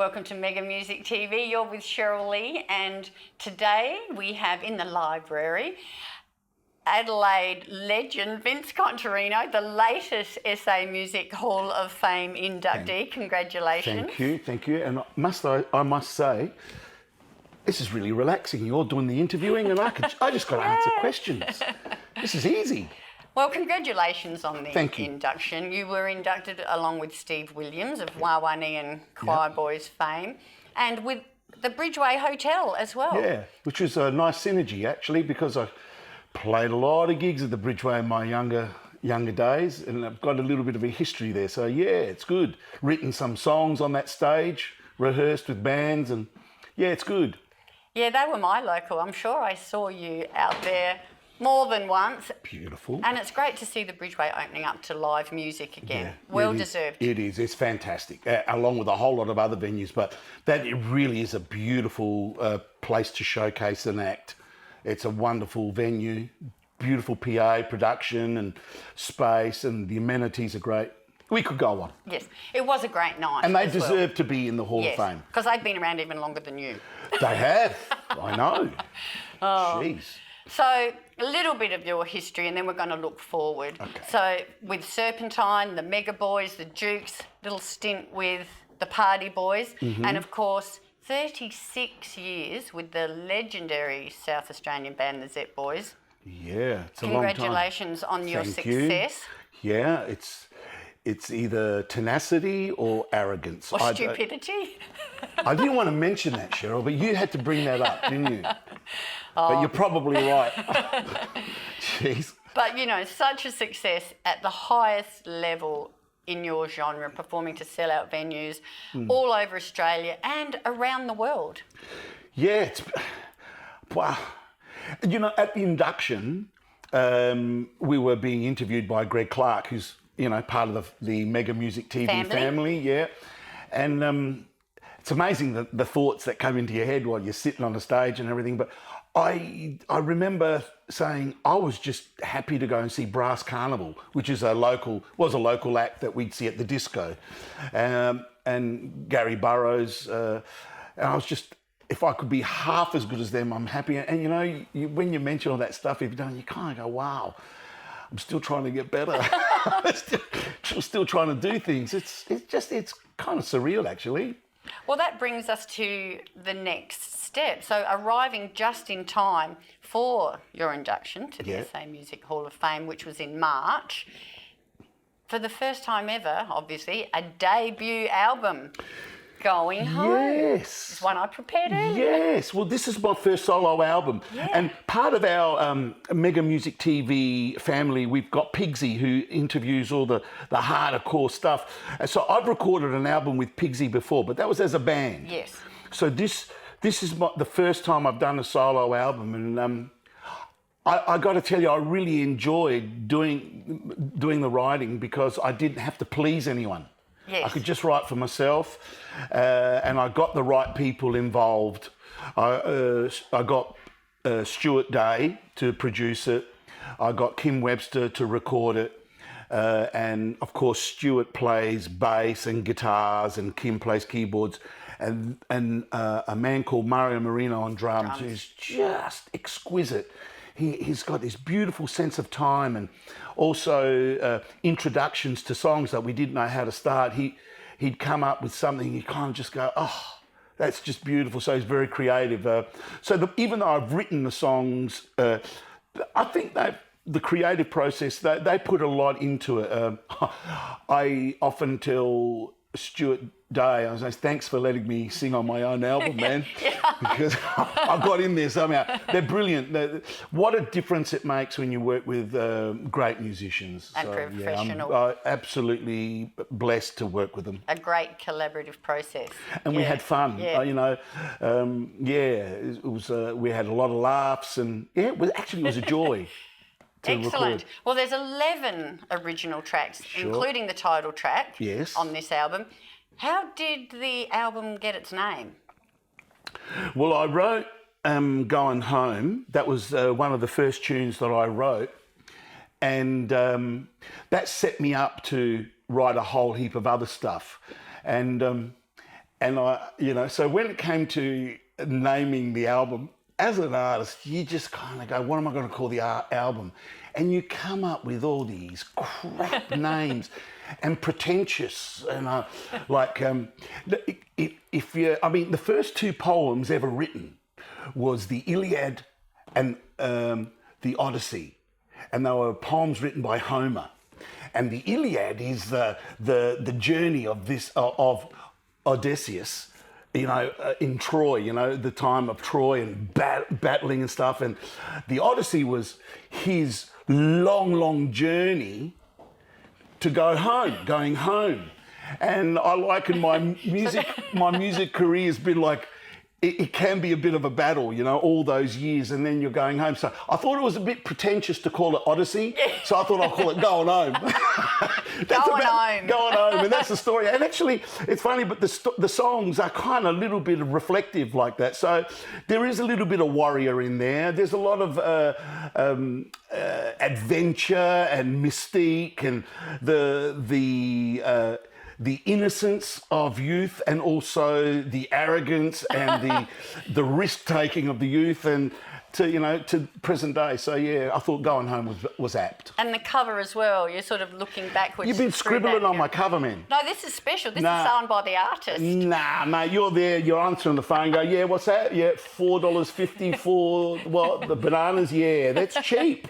Welcome to Mega Music TV. You're with Cheryl Lee, and today we have in the library Adelaide legend Vince Contarino, the latest SA Music Hall of Fame inductee. Congratulations. Thank you. And I must say, this is really relaxing. You're doing the interviewing and I just got to answer questions. This is easy. Well, congratulations on the induction. You were inducted along with Steve Williams of Wawani and Choir Boys fame, and with the Bridgeway Hotel as well. Yeah, which was a nice synergy actually, because I played a lot of gigs at the Bridgeway in my younger days, and I've got a little bit of a history there. So yeah, it's good. Written some songs on that stage, rehearsed with bands, and yeah, it's good. Yeah, they were my local. I'm sure I saw you out there more than once. Beautiful. And it's great to see the Bridgeway opening up to live music again. Yeah, well deserved. It is. It's fantastic, along with a whole lot of other venues. But that it really is a beautiful place to showcase an act. It's a wonderful venue, beautiful PA production and space, and the amenities are great. We could go on. Yes, it was a great night. And they deserve to be in the Hall of Fame. Because they've been around even longer than you. They have. I know. Oh. Jeez. So a little bit of your history, and then we're going to look forward. Okay. So with Serpentine, the Mega Boys, the Dukes, little stint with the Party Boys, and of course 36 years with the legendary South Australian band, the Zep Boys. Yeah, it's a long time. Congratulations on your success. Yeah, it's either tenacity or arrogance. Or stupidity. I didn't want to mention that, Cheryl, but you had to bring that up, didn't you? But you're probably right. Jeez. But, you know, such a success at the highest level in your genre, performing to sell-out venues all over Australia and around the world. Yeah, wow. You know, at the induction, we were being interviewed by Greg Clark, who's, you know, part of the Mega Music TV family. Yeah. And it's amazing the thoughts that come into your head while you're sitting on the stage and everything. But I remember saying I was just happy to go and see Brass Carnival, which is a local act that we'd see at the disco, and Gary Burrows. And I was just, if I could be half as good as them, I'm happy. And you know, when you mention all that stuff you've done, you kind of go, wow, I'm still trying to get better. still trying to do things. It's kind of surreal, actually. Well, that brings us to the next step. So arriving just in time for your induction to the SA Music Hall of Fame, which was in March, for the first time ever, obviously, a debut album. Going Home. Yes. It's one I prepared earlier. Yes. Well, this is my first solo album. Yeah. And part of our Mega Music TV family, we've got Pigsy, who interviews all the harder core stuff. And so I've recorded an album with Pigsy before, but that was as a band. Yes. So this is the first time I've done a solo album, and I got to tell you, I really enjoyed doing the writing because I didn't have to please anyone. Yes. I could just write for myself, and I got the right people involved. I got Stuart Day to produce it. I got Kim Webster to record it. And of course, Stuart plays bass and guitars, and Kim plays keyboards. And a man called Mario Marino on drums who's just exquisite. He's got this beautiful sense of time, and also introductions to songs that we didn't know how to start. He'd come up with something, you kind of just go, oh, that's just beautiful. So he's very creative. Even though I've written the songs, I think the creative process, they put a lot into it. I often tell Stuart Day, I was like, thanks for letting me sing on my own album, man. Because I got in there somehow. They're brilliant. What a difference it makes when you work with great musicians. And professional. Yeah, I'm absolutely blessed to work with them. A great collaborative process. And we had fun. Yeah. It was. We had a lot of laughs, and it was a joy. Excellent. Record. Well, there's 11 original tracks, including the title track on this album. How did the album get its name? Well, I wrote Going Home. That was one of the first tunes that I wrote. And that set me up to write a whole heap of other stuff. And And so when it came to naming the album, as an artist, you just kind of go, what am I going to call the album? And you come up with all these crap names and pretentious. And the first two poems ever written was the Iliad and the Odyssey. And they were poems written by Homer. And the Iliad is the journey of Odysseus, in Troy, the time of Troy and battling and stuff. And the Odyssey was his long journey to going home. And I liken my music career has been like, it can be a bit of a battle, all those years, and then you're going home. So I thought it was a bit pretentious to call it Odyssey, so I thought I'll call it Going Home. Going Home, and that's the story. And actually, it's funny, but the songs are kind of a little bit reflective like that. So there is a little bit of warrior in there. There's a lot of adventure and mystique and the innocence of youth, and also the arrogance and the risk taking of the youth, and to present day. So yeah, I thought Going Home was apt. And the cover as well. You're sort of looking backwards. You've been scribbling on my cover, man. No, this is special. This is signed by the artist. Nah, mate, you're there. You're answering the phone. Go, yeah, what's that? Yeah, $4.50 for what? The bananas? Yeah, that's cheap.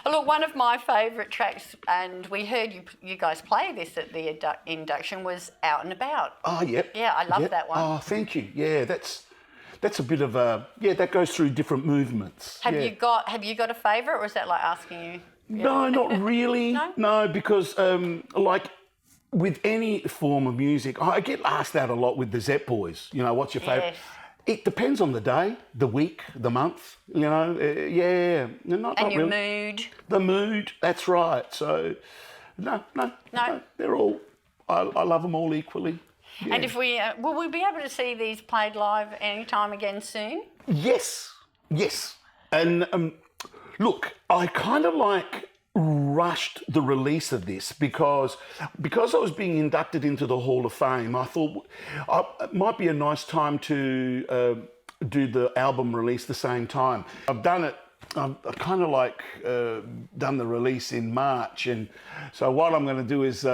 Look, one of my favourite tracks, and we heard you guys play this at the induction, was Out and About. Oh, yep. Yeah, I love that one. Oh, thank you. Yeah, that's a bit of that goes through different movements. Have you got a favourite, or is that like asking you? No, not really. No, because like with any form of music, I get asked that a lot with the Zep Boys. What's your favourite? Yes. It depends on the day, the week, the month, Not your really. Mood. The mood, that's right. So, no. They're all, I love them all equally. Yeah. And if will we be able to see these played live anytime again soon? Yes. And look, I kind of rushed the release of this because I was being inducted into the Hall of Fame. I thought it might be a nice time to do the album release the same time. I've done it. I've kind of done the release in March, and so what I'm going to do is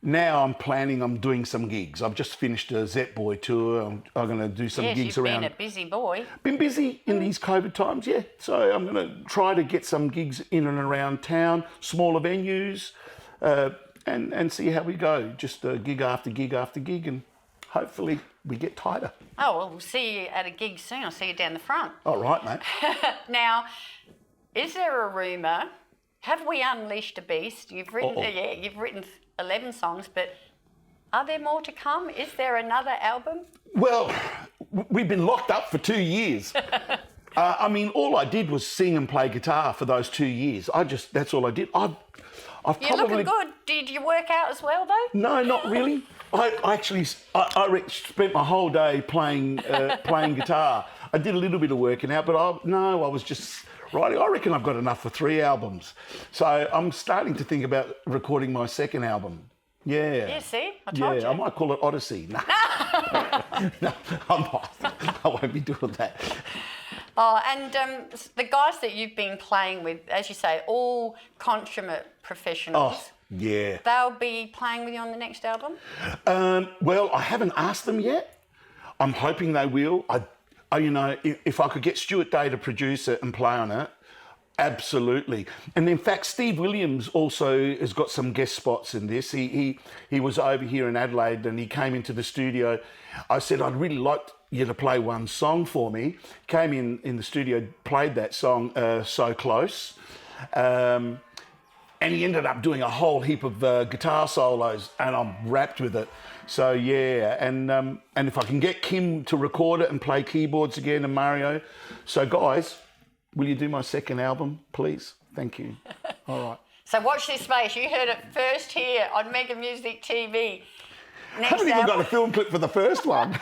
now I'm doing some gigs. I've just finished a Zep Boy tour. I'm going to do some gigs around. You've been a busy boy. Been busy in these COVID times, yeah. So I'm going to try to get some gigs in and around town, smaller venues, and see how we go. Just gig after gig after gig, and hopefully we get tighter. Oh, well, we'll see you at a gig soon. I'll see you down the front. All right, mate. Now, is there a rumour? Have we unleashed a beast? You've written 11 songs, but are there more to come? Is there another album? Well, we've been locked up for 2 years. All I did was sing and play guitar for those 2 years. That's all I did. You're looking good. Did you work out as well, though? No, not really. I actually spent my whole day playing guitar. I did a little bit of working out, but I was just writing. I reckon I've got enough for 3 albums. So I'm starting to think about recording my second album. Yeah. Yeah, see? I told you. I might call it Odyssey. No, no, I'm not. I won't be doing that. Oh, and the guys that you've been playing with, as you say, all consummate professionals. Oh, yeah. They'll be playing with you on the next album? Well, I haven't asked them yet. I'm hoping they will. If I could get Stuart Day to produce it and play on it, absolutely. And in fact, Steve Williams also has got some guest spots in this. He was over here in Adelaide and he came into the studio. I said, I'd really like you to play one song for me. Came in the studio, played that song, So Close. And he ended up doing a whole heap of guitar solos, and I'm wrapped with it. So yeah, and if I can get Kim to record it and play keyboards again, and Mario. So guys, will you do my second album, please? Thank you. All right. So watch this space. You heard it first here on MegaMusicTV. I haven't even got a film clip for the first one.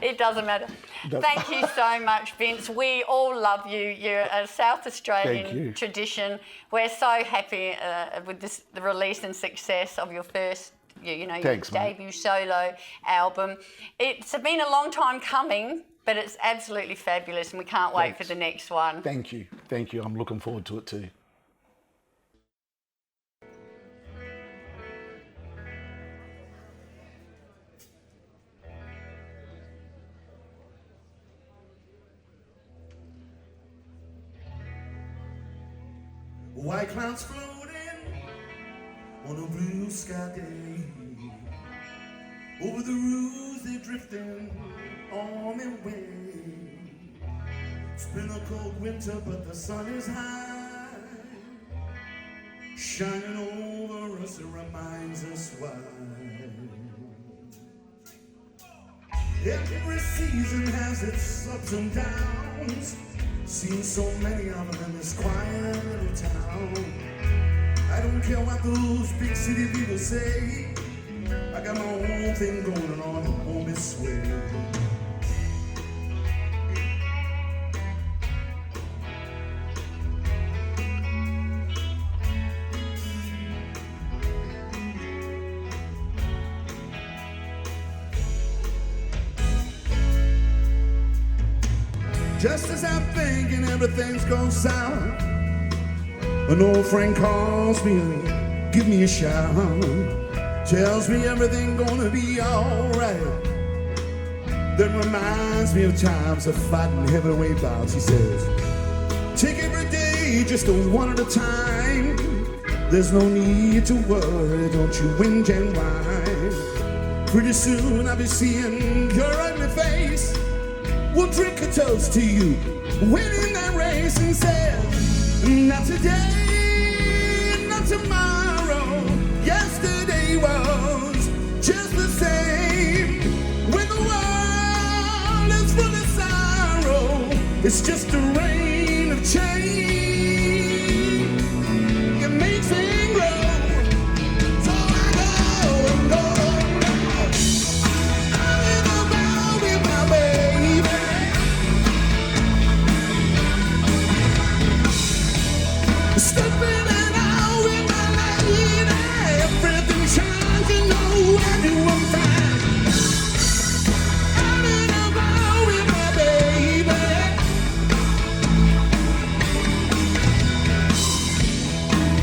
It doesn't matter. Thank you so much, Vince. We all love you. You're a South Australian tradition. We're so happy with the release and success of your first Thanks, your mate. debut solo album. It's been a long time coming, but it's absolutely fabulous, and we can't wait for the next one. Thank you. I'm looking forward to it too. White clouds floating on a blue sky day. Over the roofs they're drifting on their way. It's been a cold winter, but the sun is high, shining over us. It reminds us why. Every season has its ups and downs. Seen so many of them in this quiet little town. I don't care what those big city people say. I got my own thing going on, it won't be swayed. Just as I'm thinking everything's gone south, an old friend calls me and gives me a shout. Tells me everything gonna be alright. That reminds me of times of fighting heavyweight bouts. He says, take every day just a one at a time. There's no need to worry, don't you whinge and whine. Pretty soon I'll be seeing your ugly face. We'll drink a toast to you winning that race and say, not today, not tomorrow. Yesterday was just the same. When the world is full of sorrow, it's just a rain of change. It makes me grow. So I go and go. I'm in the bar with my baby. Stepping it out with my lady. Everything shines, you know I do, I'm fine. I'm in the bar with my baby.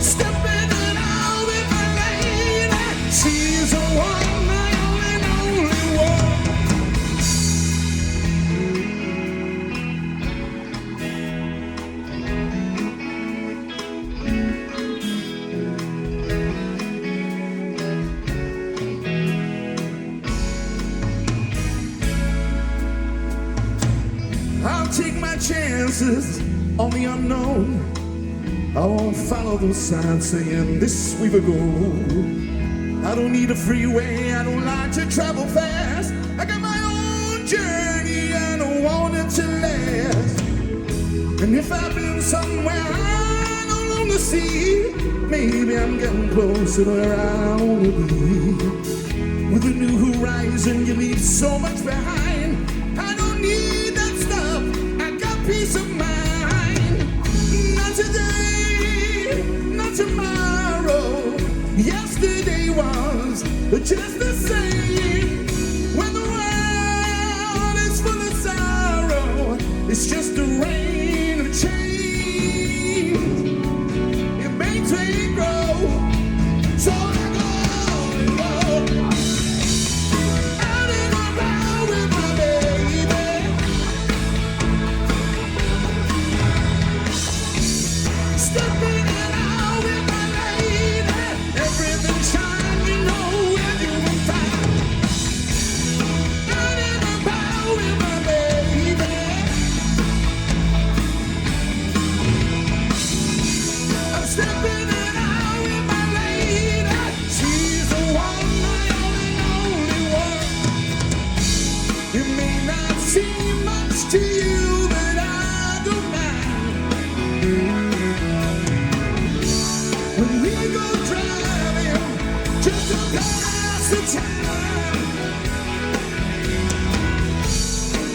Stepping it out with my lady. She's the one, my only one. I'll take my chances on the unknown. I won't follow those signs saying this way we go. I don't need a freeway, I don't like to travel fast. I got my own journey, I don't want it to last. And if I've been somewhere I no longer see, maybe I'm getting closer to where I want to be. With a new horizon, you leave so much behind. I don't need that stuff, I got peace of mind. Not today, not tomorrow. Yesterday was just the same. When the world is full of sorrow, it's just a rain of change. It makes me grow. So I go and go. Out in the bar with my baby. Stepping it out with my lady. Everything shine, you know we're doing fine. Out in the bar with my baby. I'm stepping it out with my lady. She's the one, my only one. It may not seem much to you, but I don't mind. When we go driving, just to pass the time,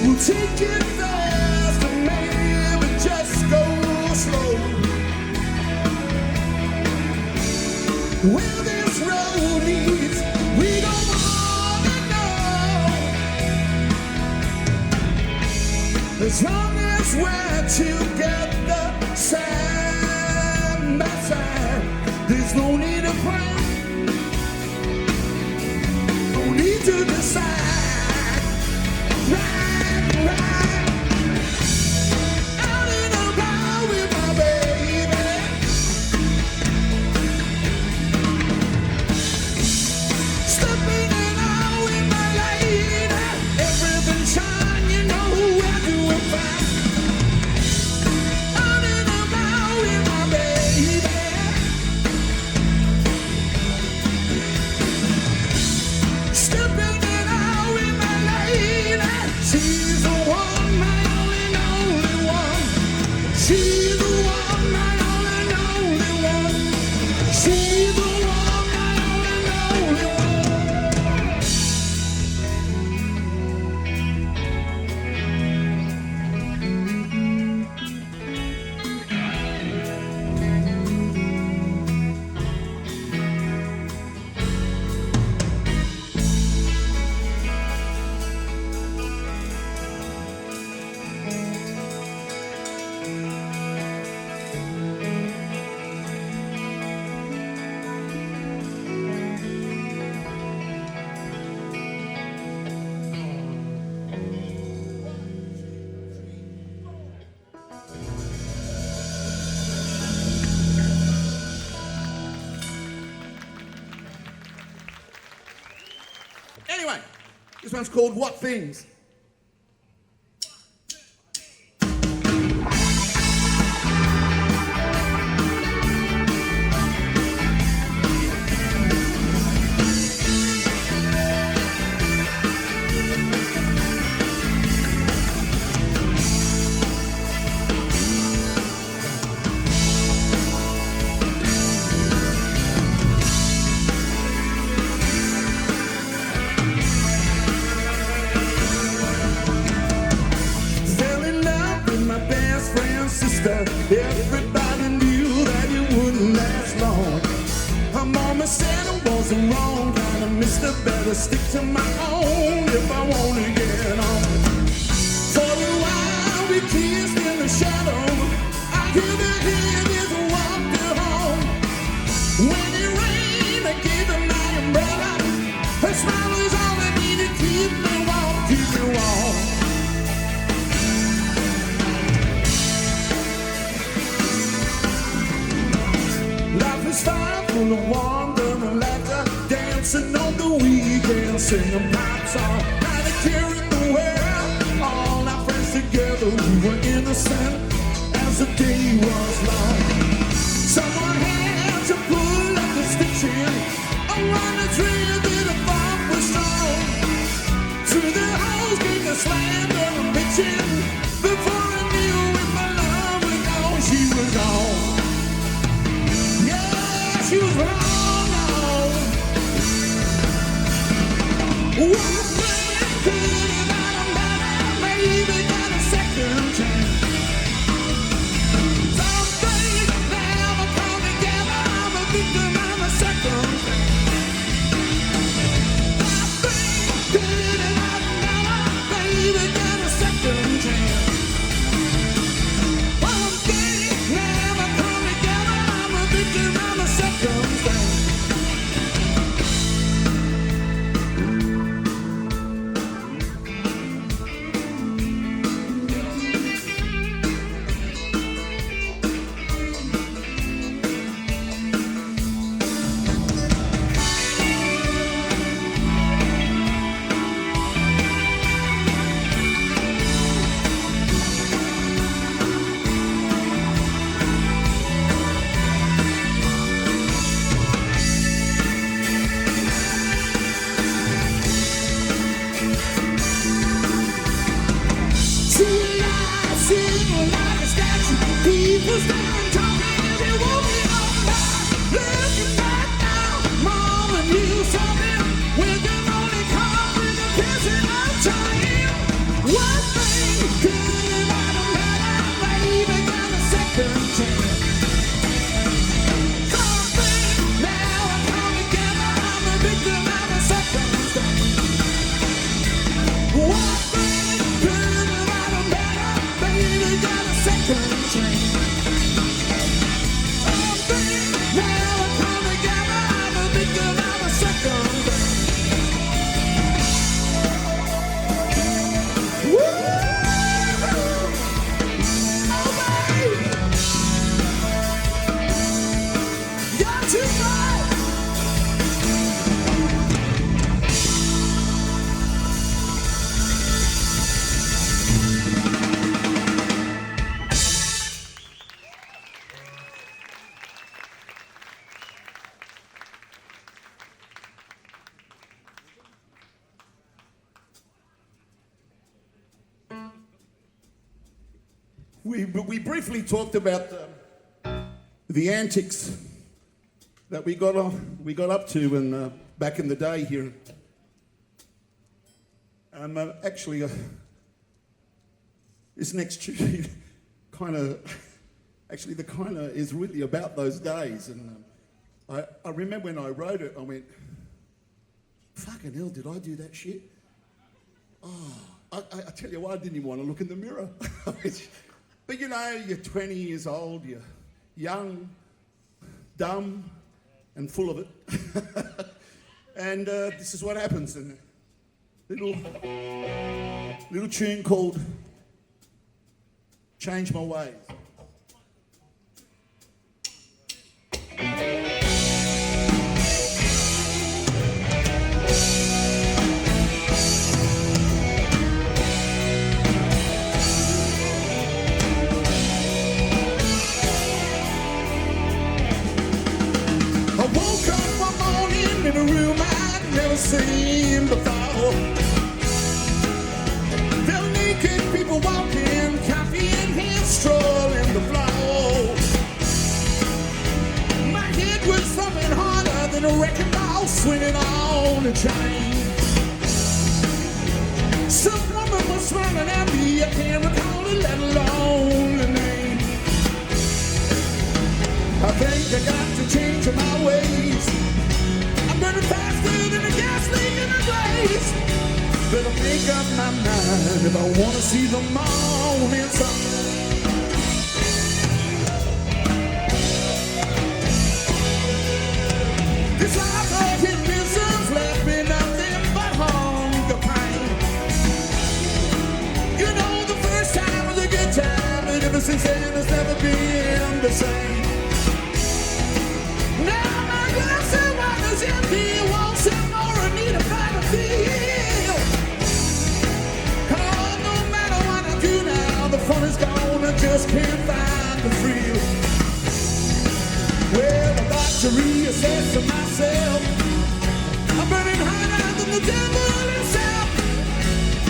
we'll take it fast and maybe just go slow. Where this road leads, As long as we're together, side by side, there's no need to plan, no need to decide. Right, right. Out and about with my baby. Stepping in out with my lady. Everything's fine, you know we're doing fine. Out and about with my baby. Stepping in out with my lady. She's the one, my only one. She's the one, my only one. She's the one, my only one. Anyway, this one's called What Things? Fell in love with my best friend's sister. Everybody knew that it wouldn't last long. Her mama said I was the wrong kind of mister. Better stick to my own if I want to get on. For a while we kissed in the shadow. I hear the heavens walk her home. When it rained, I gave her my umbrella. Her smile was all I needed. Keep me warm, keep me warm. Life is fine, full of wonder and laughter. Dancing on the weekend, singing pop songs. Not a care in the world. All our friends together, we were innocent as the day was long. Someone had to pull up the stitching. Around the tree, a bit of funk was strong. Through the holes came the slander and bitching. Before I knew it, my love was gone. She was gone. Yeah, she was wrong. One thing good about a man, maybe got a second chance. Some things never come together. I'm a victim of a circumstance. One thing good about a man, maybe got a second chance. One thing never come together. I'm a victim of a circumstance. People stand talking as they walk me on by. Looking back now, Mom and you saw me. We can only come with a passing of time. One thing good about a man, baby, got a second chance. Something now I come together. I'm a victim of a circumstance. One thing good about a man, we briefly talked about the antics that we got up to back in the day here. Actually, this next tune is really about those days. And I remember when I wrote it, I went, fucking hell, did I do that shit? Oh, I tell you what, I didn't even want to look in the mirror. But you know, you're 20 years old, you're young, dumb, and full of it. And this is what happens. And little tune called Change My Ways. In a room I'd never seen before. There were naked people walking, coffee in hand, strolling the floor. My head was thumping harder than a wrecking ball swinging on a chain. Some woman was smiling at me, I can't recall it, let alone the name. I think I got to change my ways. I'm burning faster than a gas leak in a blaze. Better make up my mind if I want to see the morning sun. This life of indifference left me nothing but hunger pain. You know, the first time was a good time, but ever since then it's never been the same. Now my glass of wine is empty. I want some more, I need a better feel. Oh, no matter what I do now, the fun is gone, I just can't find the thrill. Well, I've got to reassess to myself. I'm burning hotter than the devil himself.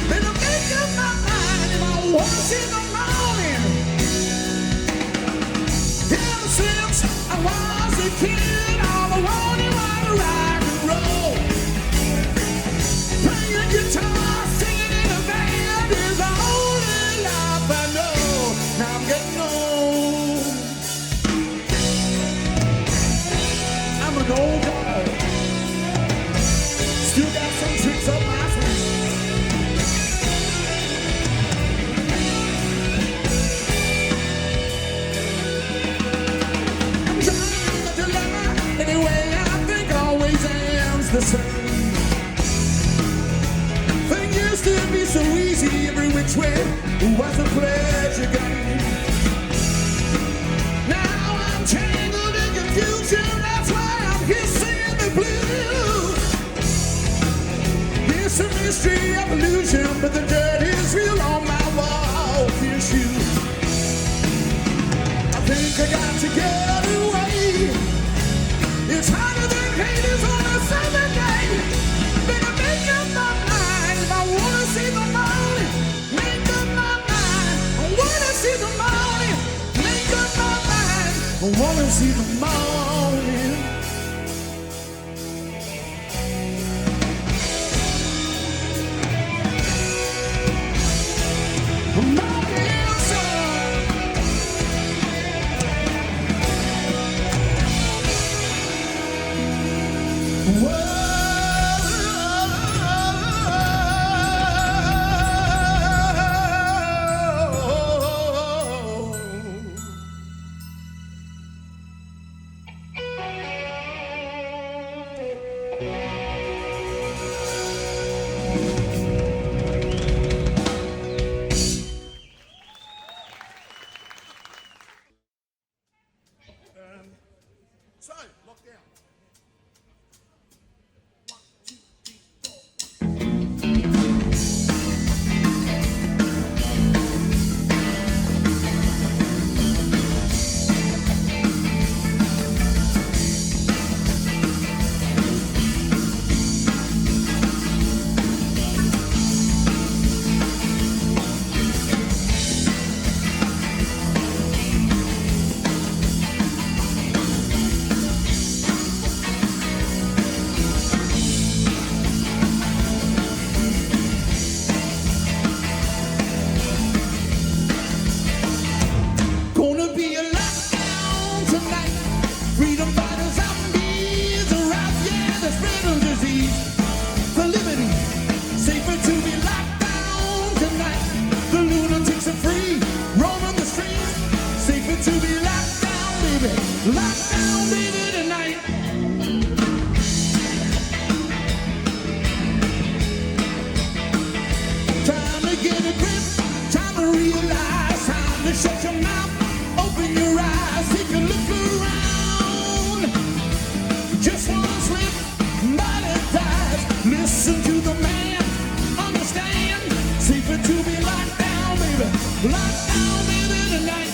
Better make up my mind if I want to see the morning. Ever since I was a kid, all I wanted was to rock and roll. Playing guitar, singing in a band is the only life I know. Now I'm getting old. I'm an old guy. Still got some tricks up my sleeve. I'm trying a dilemma. Anyway, I think always ends the same. Thing used to be so easy every which way. It was a pleasure game. Now I'm tangled in confusion. That's why I'm here singing the blues. It's a mystery of illusion, but the dirt is real on my wall. Here shoes. I think I got to get away. It's hotter than haters on a summer day. Better make up my mind if I wanna see the morning. Make up my mind. I wanna see the morning. Make up my mind. I wanna see the morning. Morning sun. So, lockdown. 1, 2, 3, 4. to be locked down, baby. Locked down, baby, tonight. Time to get a grip, time to realize, time to shut your mouth, open your eyes, take a look around. Just one slip, body dies. Listen to the man, understand. Safer to be locked down, baby. Locked down, baby, tonight.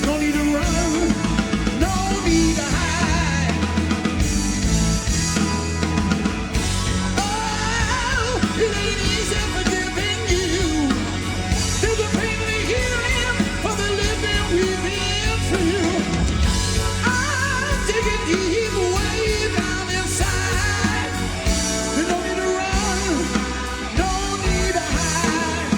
No need to run, no need to hide. It ain't easy forgiving you. There's a pain and healing for the living we've been through. I'm digging deep way down inside. There's no need to run, no need to hide.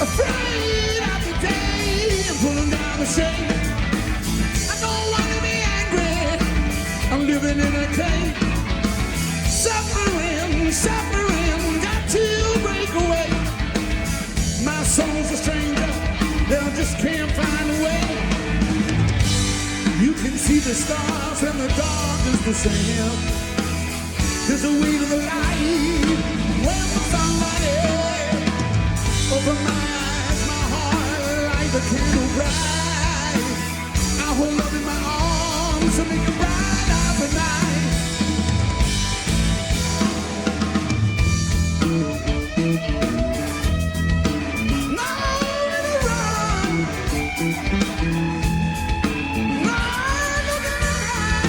Afraid of the day and pulling down the shade. I don't want to be angry. I'm living in a cave. Suffering, suffering, got to break away. My soul's a stranger, they just can't find a way. You can see the stars and the dark is the same. There's a way to the light when somebody open my eyes, my heart, like the candle bright. I hold up in my arms to make it bright out the night. Nowhere to run, nowhere to hide.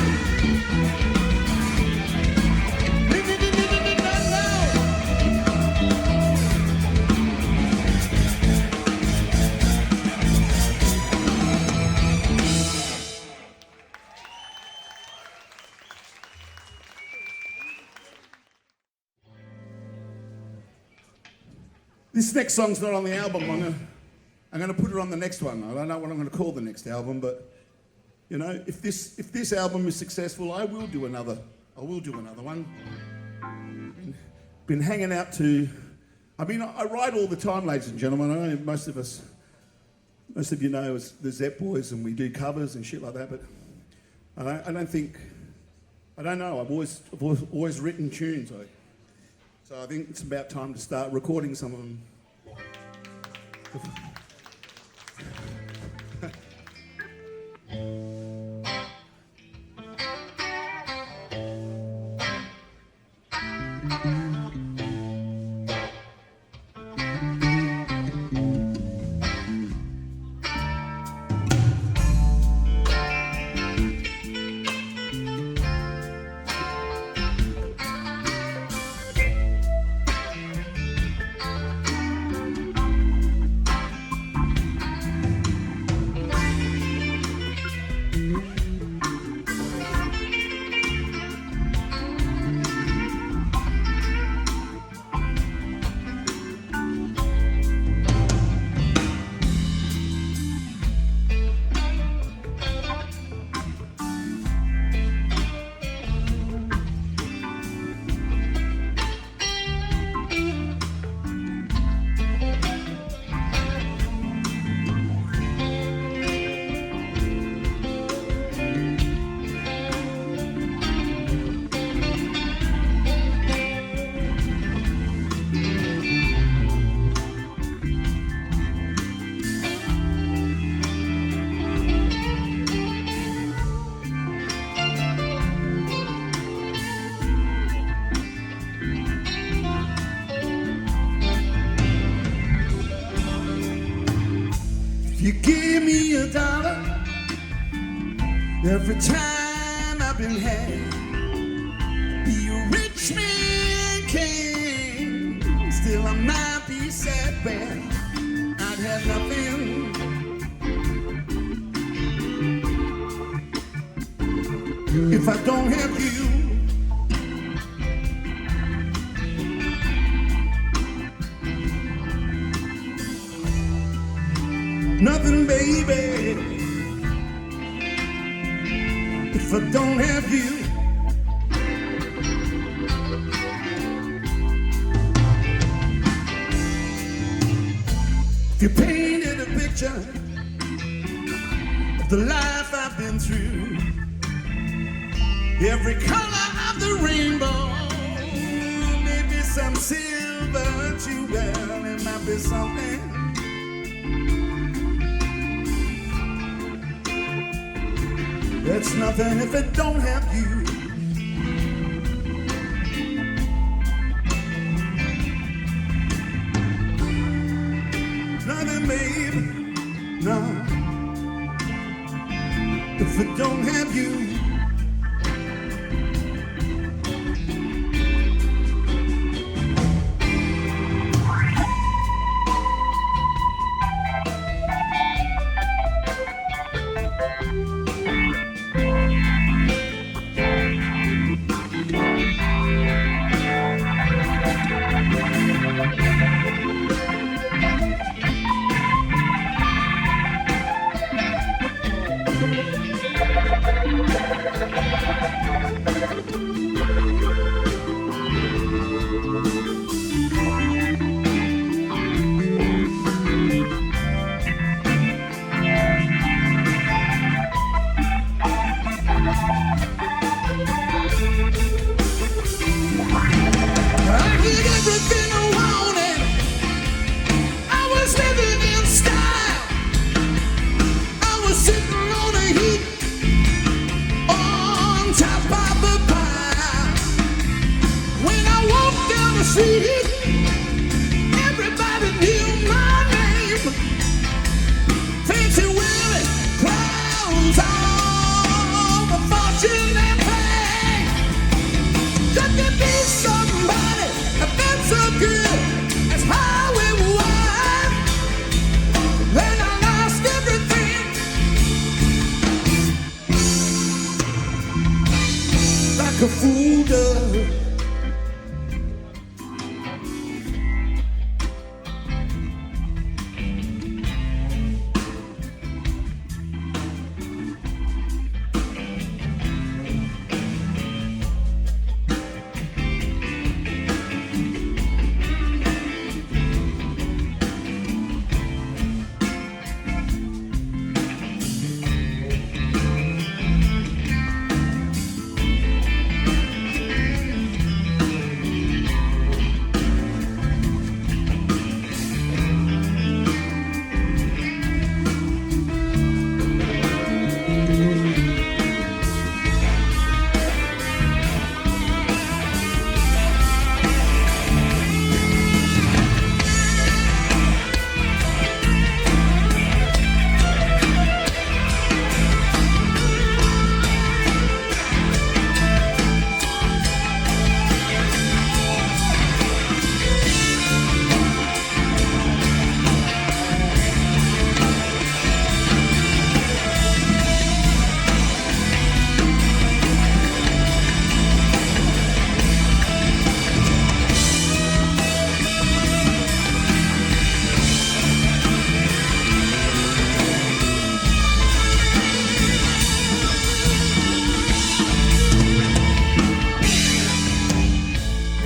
This next song's not on the album. I'm gonna put it on the next one. I don't know what I'm gonna call the next album, but you know, if this album is successful, I will do another one. Been hanging out to. I mean, I write all the time, ladies and gentlemen. I know most of you know us, the Zepp Boys, and we do covers and shit like that. But I don't know. I've always written tunes. So I think it's about time to start recording some of them. You give me $1 every time I've been had. Be a rich man king, still I might be sad bad. I'd have nothing. If I don't have you. Nothing, baby, if I don't have you. If you painted a picture the life I've been through. Every color of the rainbow, maybe some silver jewel, it might be something. It's nothing if it don't have you. Nothing, baby, no. If it don't have you.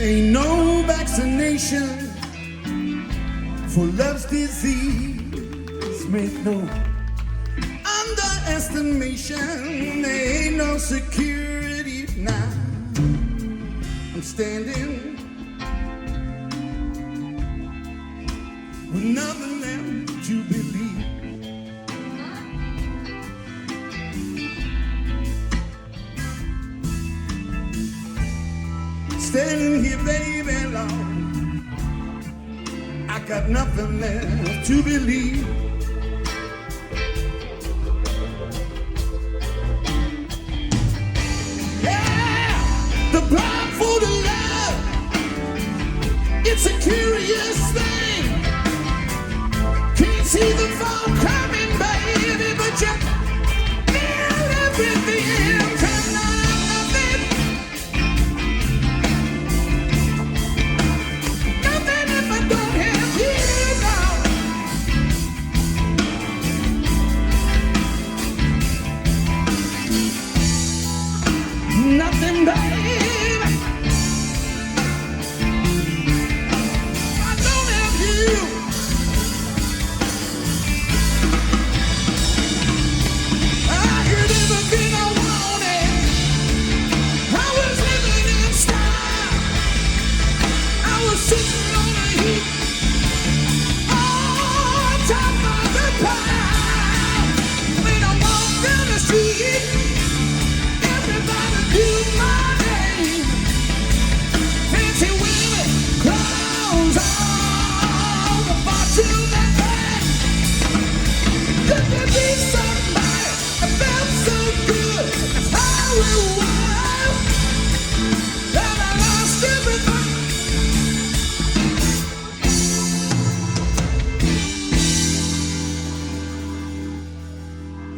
Ain't no vaccination for love's disease. Make no underestimation. There ain't no security now. I'm standing with nothing left to believe. Standing here, baby, Lord, I got nothing left to believe. Yeah, the blindfolded love, it's a curious thing. Can't see the fall coming, baby, but you feel everything. Nothing, babe. I don't have you.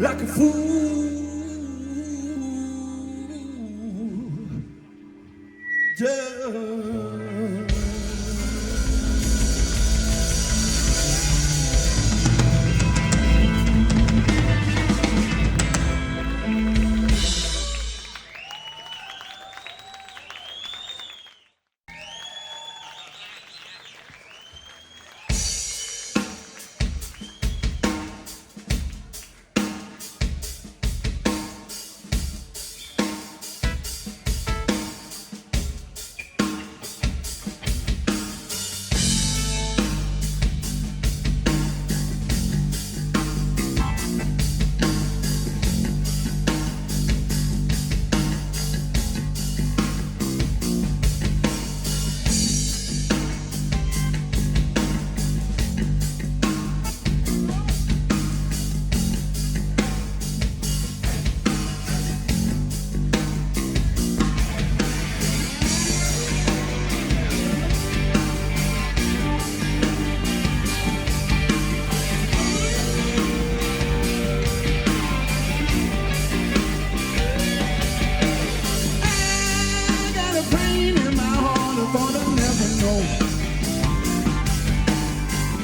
like a fool.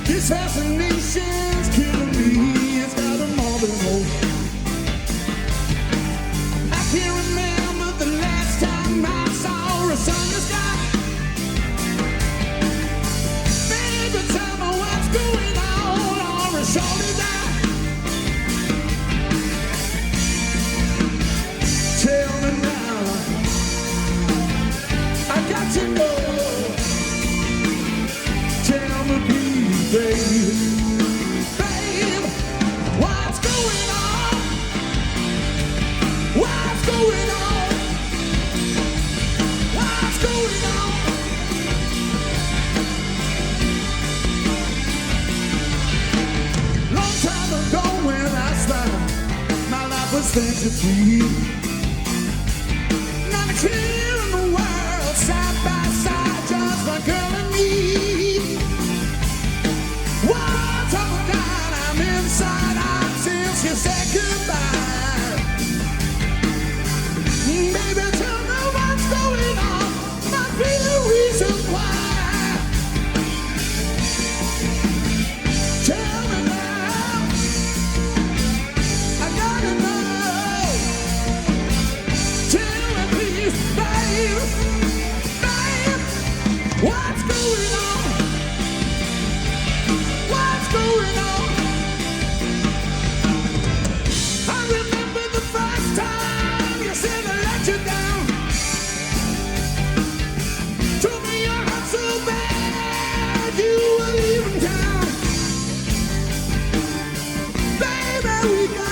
This fascination's killing me. It's got a morbid hope. I can't remember the last time I saw a sun in the sky. Every time I what's going on or a shorty die. Tell me now, I got to know. Tell me please, babe, what's going on? What's going on? What's going on? Long time ago when I started, my life was fantasy. Not a care in the world, side by side, just my girl and me. Once upon a time, I'm inside out since you said goodbye. Baby, tell me what's going on. Might be the reason why. Tell me now. I gotta know. Tell me please, babe, babe, what's going on? What's going on? I remember the first time you said I let you down. Told me your heart so bad you were leaving town. Baby, we got